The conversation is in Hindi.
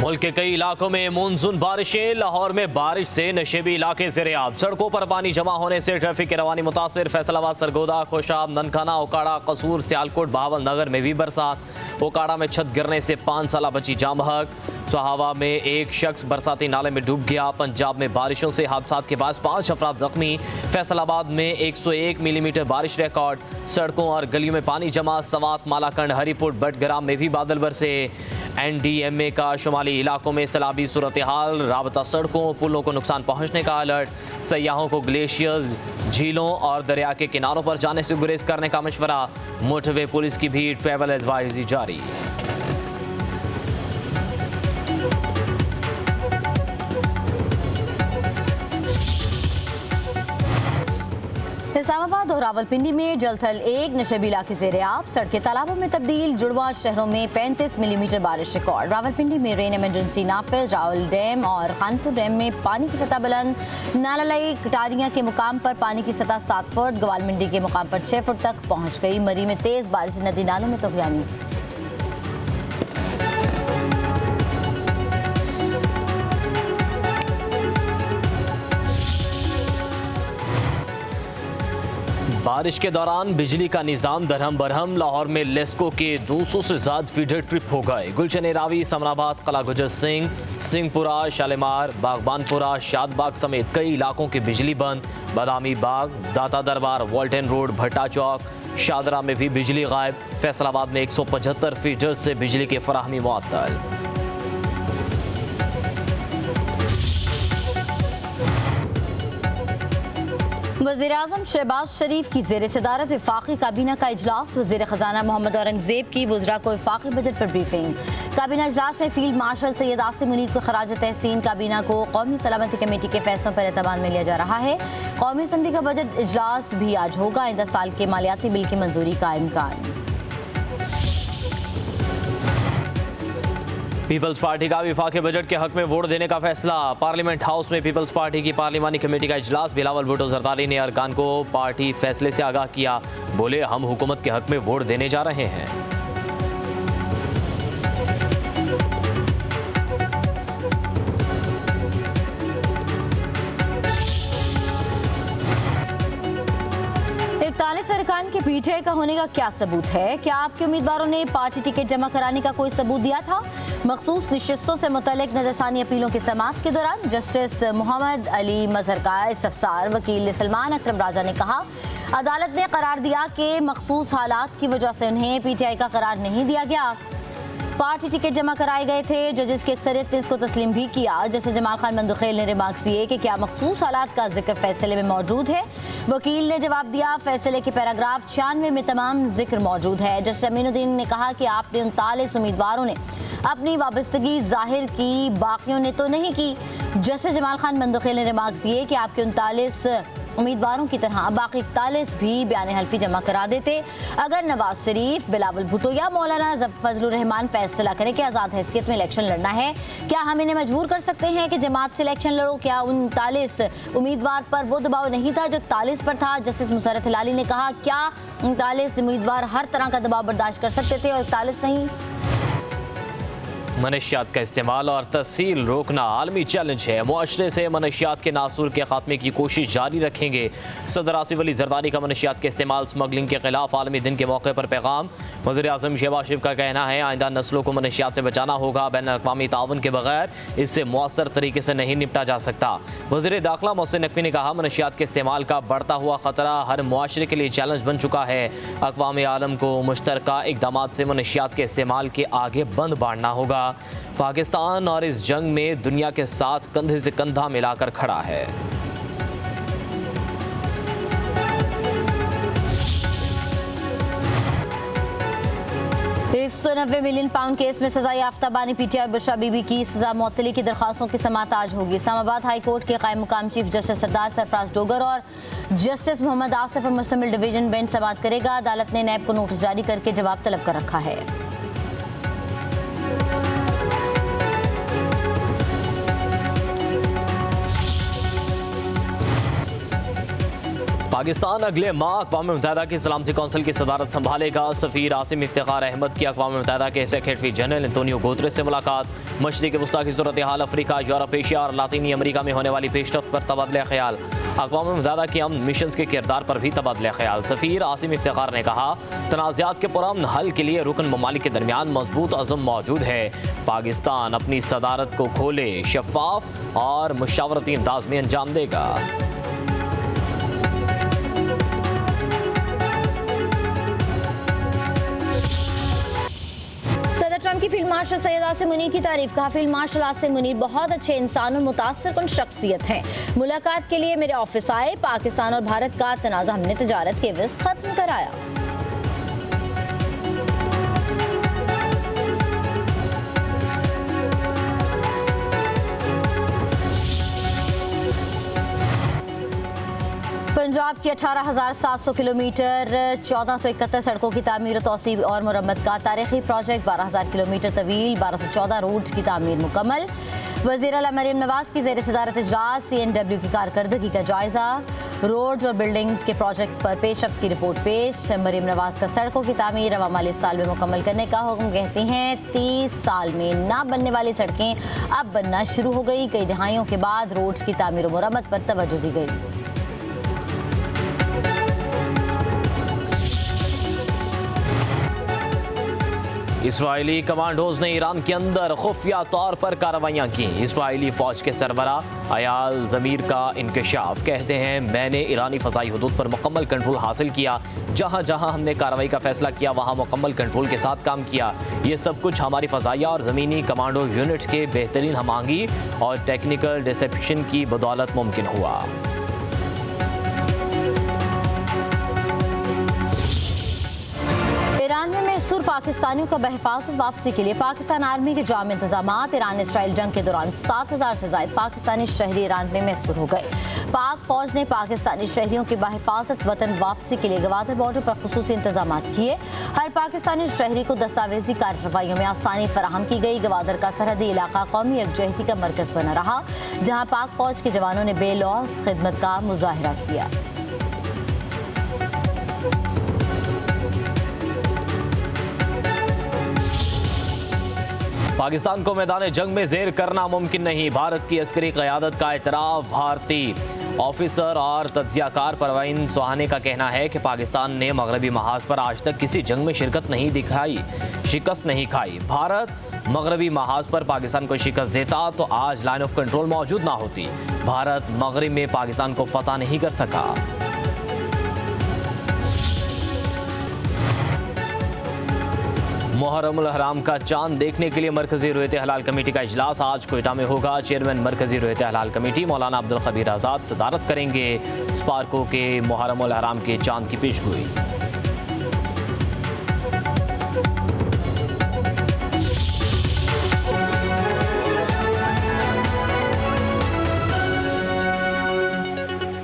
मुल्क के कई इलाकों में मानसून बारिशें। लाहौर में बारिश से नशेबी इलाके ज़ेर-ए-आब। सड़कों पर पानी जमा होने से ट्रैफिक की रवानी मुतासिर। फैसलाबाद, सरगोदा, खोशाब, ननखाना, ओकाड़ा, कसूर, सियालकोट, बहावल नगर में भी बरसात। ओकाड़ा में छत गिरने से 5 साल बच्ची जाँ बहक। सहावा में एक शख्स बरसाती नाले में डूब गया। पंजाब में बारिशों से हादसात के बाद 5 अफराद जख्मी। फैसलाबाद में 101 मिलीमीटर बारिश रिकॉर्ड। सड़कों और गलियों में पानी जमा। सवात, मालाकंड, हरीपुर, बटग्राम में भी बादल बरसे। NDMA का शुमाली इलाकों में सैलाबी सूरत हाल। राबता सड़कों, पुलों को नुकसान पहुंचने का अलर्ट। सयाहों को ग्लेशियर्स, झीलों और दरिया के किनारों पर जाने से गुरेज करने का मशवरा। मोटरवे पुलिस की भी ट्रैवल एडवाइजरी जारी। इस्लामाबाद और रावलपिंडी में जलथल 1 नशेबी इलाके ज़ेर-ए-आब। सड़कें तालाबों में तब्दील। जुड़वा शहरों में 35 मिलीमीटर बारिश रिकॉर्ड। रावलपिंडी में रेन इमरजेंसी नाफिज। रावल डैम और खानपुर डैम में पानी की सतह बुलंद। नालालाई कटारियां के मुकाम पर पानी की सतह 7 फुट। गवालमंडी के मुकाम पर 6 फुट तक पहुंच गई। मरी में तेज बारिश से नदी नालों में तगयानी। बारिश के दौरान बिजली का निजाम दरहम बरहम। लाहौर में लेस्को के 200 से ज्यादा फीडर ट्रिप हो गए। गुलशन रावी, समराबाद, कला गुजर सिंह, सिंहपुरा, शालीमार, बागबानपुरा, शादबाग समेत कई इलाकों की बिजली बंद। बादामी बाग, दाता दरबार, वॉल्टन रोड, भट्टा चौक, शादरा में भी बिजली गायब। फैसलाबाद में 175 फीडर से बिजली की फराहमी मुअत्तल। वज़ीर-ए-आज़म शहबाज शरीफ की ज़ेर सदारत वफाकी काबीना का इजलास। वज़ीर ख़जाना मोहम्मद औरंगज़ेब की वज़रा को वफाकी बजट पर ब्रीफिंग। काबीना इजलास में फील्ड मार्शल सैयद आसिम मुनीर को खराज तहसीन। काबीना को कौमी सलामती कमेटी के फैसलों पर एतमाद में लिया जा रहा है। कौमी असम्बली का बजट इजलास भी आज होगा। आइंदा साल के मालियाती बिल की मंजूरी का इम्कान। पीपल्स पार्टी का वफाकी बजट के हक में वोट देने का फैसला। पार्लियामेंट हाउस में पीपल्स पार्टी की पार्लिमानी कमेटी का इजलास। बिलावल भुट्टो जरदारी ने अरकान को पार्टी फैसले से आगाह किया। बोले, हम हुकूमत के हक में वोट देने जा रहे हैं। अरकान के पीछे का होने का क्या सबूत है? क्या आपके उम्मीदवारों ने पार्टी टिकट जमा कराने का कोई सबूत दिया था? मखसूस नशिस्तों से मुतल्लिक नजरसानी अपीलों की समाअत के दौरान जस्टिस मोहम्मद अली मजहर का इस्तफसार। वकील सलमान अकरम राजा ने कहा, अदालत ने करार दिया कि मखसूस हालात की वजह से उन्हें PTI का करार नहीं दिया गया। पार्टी टिकट जमा कराए गए थे। जजेस की अक्सरियत ने इसको तस्लीम भी किया। जस्टिस जमाल खान मंदुखेल ने रिमार्क्स दिए कि क्या मखसूस हालात का जिक्र फैसले में मौजूद है? वकील ने जवाब दिया, फैसले के पैराग्राफ 96 में तमाम जिक्र मौजूद है। जस्टिस अमीनुद्दीन ने कहा कि आपने 39 उम्मीदवारों ने अपनी वाबस्तगी जाहिर की, बाकियों ने तो नहीं की। जस्टिस जमाल खान मंदुखेल ने रिमार्क्स दिए कि आपके 39 उम्मीदवारों की तरह बाकी 41 भी बयान हल्फी जमा करा देते। अगर नवाज शरीफ, बिलावल भुट्टो या मौलाना फजलुर रहमान फैसला करें कि आज़ाद हैसियत में इलेक्शन लड़ना है, क्या हम इन्हें मजबूर कर सकते हैं कि जमात से इलेक्शन लड़ो? क्या 39 उम्मीदवार पर वो दबाव नहीं था जो 41 पर था? जस्टिस मुसर्रत हिलाली ने कहा, क्या 39 उम्मीदवार हर तरह का दबाव बर्दाश्त कर सकते थे और 41 नहीं? मनशियात का इस्तेमाल और तस्हील रोकना आलमी चैलेंज है। मुआशरे से मनशियात के नासूर के खात्मे की कोशिश जारी रखेंगे। सदर आसिफ अली जरदारी का मनशियात के इस्तेमाल स्मगलिंग के खिलाफ आलमी दिन के मौके पर पैगाम। वज़ीर-ए-आज़म शहबाज शरीफ का कहना है, आइंदा नस्लों को मनशियात से बचाना होगा। बैन-अल-अक़वामी ताउन के बगैर इससे मौसर तरीके से नहीं निपटा जा सकता। वज़ीर दाखिला मोहसिन नकवी ने कहा, मनशियात के इस्तेमाल का बढ़ता हुआ खतरा हर मुआशरे के लिए चैलेंज बन चुका है। अक़वाम आलम को मुश्तरका इक़दाम से मनशियात के इस्तेमाल के आगे बंद बांटना होगा। पाकिस्तान और इस जंग में दुनिया के साथ कंधे से कंधा मिलाकर खड़ा है। 190 मिलियन पाउंड केस में सजा याफ्ता बानी PTI बुशरा बीबी की सजा मुअत्तली की दरखास्तों की समाअत आज होगी। इस्लामाबाद हाई कोर्ट के कायम मुकाम चीफ जस्टिस सरदार सरफराज डोगर और जस्टिस मोहम्मद आसिफ पर मुश्तमिल डिवीजन बेंच समाअत करेगा। अदालत ने नैब को नोटिस जारी करके जवाब तलब कर रखा है। पाकिस्तान अगले माह अक़वाम मुत्तहिदा की सलामती कौंसिल की सदारत संभालेगा। सफ़ीर आसिम इफ्तिखार अहमद की अक़वाम मुत्तहिदा के सेक्रेटरी जनरल एंटोनियो गुतरेस से मुलाकात। मशरिक़ वस्ता की सूरत हाल, अफ्रीका, यूरोप, एशिया और लातीनी अमरीका में होने वाली पेशरफ्त पर तबादला ख्याल। अक़वाम मुत्तहिदा के अमन मिशन के किरदार पर भी तबादला ख्याल। सफ़ीर आसिम इफ्तिखार ने कहा, तनाज़ात के पुरअमन हल के लिए रुकन ममालिक के दरमियान मजबूत अज़म मौजूद है। पाकिस्तान अपनी सदारत को खोले, शफाफ और मुशावरती अंदाज में अंजाम देगा। ट्रंप की फील्ड मार्शल सैयद आसिम मुनीर की तारीफ। कहा, फील्ड मार्शल आसिम मुनीर बहुत अच्छे इंसान और मुतासिर कुन शख्सियत हैं। मुलाकात के लिए मेरे ऑफिस आए। पाकिस्तान और भारत का तनाज़ा हमने तजारत के विज़ खत्म कराया। पंजाब की 18,700 किलोमीटर 1471 सड़कों की तामीर, तोसी और मुरम्मत का तारीखी प्रोजेक्ट 12,000 किलोमीटर तवील 1214 रोड की तामीर मुकम्मल। वज़ीर आला मरीम नवाज की ज़ेर सदारत इजलास CNW की कारकर्दगी का जायजा। रोड और बिल्डिंग्स के प्रोजेक्ट पर पेशरफ्त की रिपोर्ट पेश। मरीम नवाज का सड़कों की तामीर रवा माली साल में मुकम्मल करने का हुक्म। कहती हैं 30 साल में ना बनने वाली सड़कें अब बनना शुरू हो गई। कई दहाइयों के बाद रोड्स की तामीर और मुरम्मत पर तवज्जो दी गई। इसराइली कमांडोज ने ईरान के अंदर खुफिया तौर पर कार्रवाइयाँ की। इसराइली फौज के सरबरा अयाल ज़मीर का इंकशाफ। कहते हैं, मैंने ईरानी फ़ज़ाई हदूद पर मुकम्मल कंट्रोल हासिल किया। जहाँ जहाँ हमने कार्रवाई का फैसला किया वहाँ मुकम्मल कंट्रोल के साथ काम किया। ये सब कुछ हमारी फ़ज़ाइया और ज़मीनी कमांडो यूनिट्स के बेहतरीन हमआहंगी और टेक्निकल डिसेप्शन की बदौलत मुमकिन हुआ। ईरान में महसूर पाकिस्तानियों का बहिफाजत वापसी के लिए पाकिस्तान आर्मी के जाम इंतजामात। ईरान इसराइल जंग के दौरान 7,000 से ज़ायद पाकिस्तानी शहरी ईरान में महसूर हो गए। पाक फौज ने पाकिस्तानी शहरियों की बहिफाजत वतन वापसी के लिए गवादर बॉर्डर पर खुसूसी इंतजामात किए। हर पाकिस्तानी शहरी को दस्तावेजी कार्रवाइयों में आसानी फराहम की गई। गवादर का सरहदी इलाका कौमी यकजहती का मरकज बना रहा, जहाँ पाक फौज के जवानों ने बेलौस खिदमत का मुजाहरा किया। पाकिस्तान को मैदान जंग में ज़ेर करना मुमकिन नहीं। भारत की अस्करी क़यादत का एतराफ़। भारतीय ऑफिसर और तज्ज़ियाकार परवीन सुहानी का कहना है कि पाकिस्तान ने मगरबी महाज पर आज तक किसी जंग में शिकस्त नहीं खाई। भारत मगरबी महाज पर पाकिस्तान को शिकस्त देता तो आज लाइन ऑफ कंट्रोल मौजूद ना होती। भारत मगरब में पाकिस्तान को फतह नहीं कर सका। मुहर्रमुल हराम का चांद देखने के लिए मरकजी रुयत हलाल कमेटी का इजलास आज कोयटा में होगा। चेयरमैन मरकजी रुयत हलाल कमेटी मौलाना अब्दुल खबीर आज़ाद सदारत करेंगे। स्पार्को के मुहर्रमुल हराम के चांद की पेशगोई।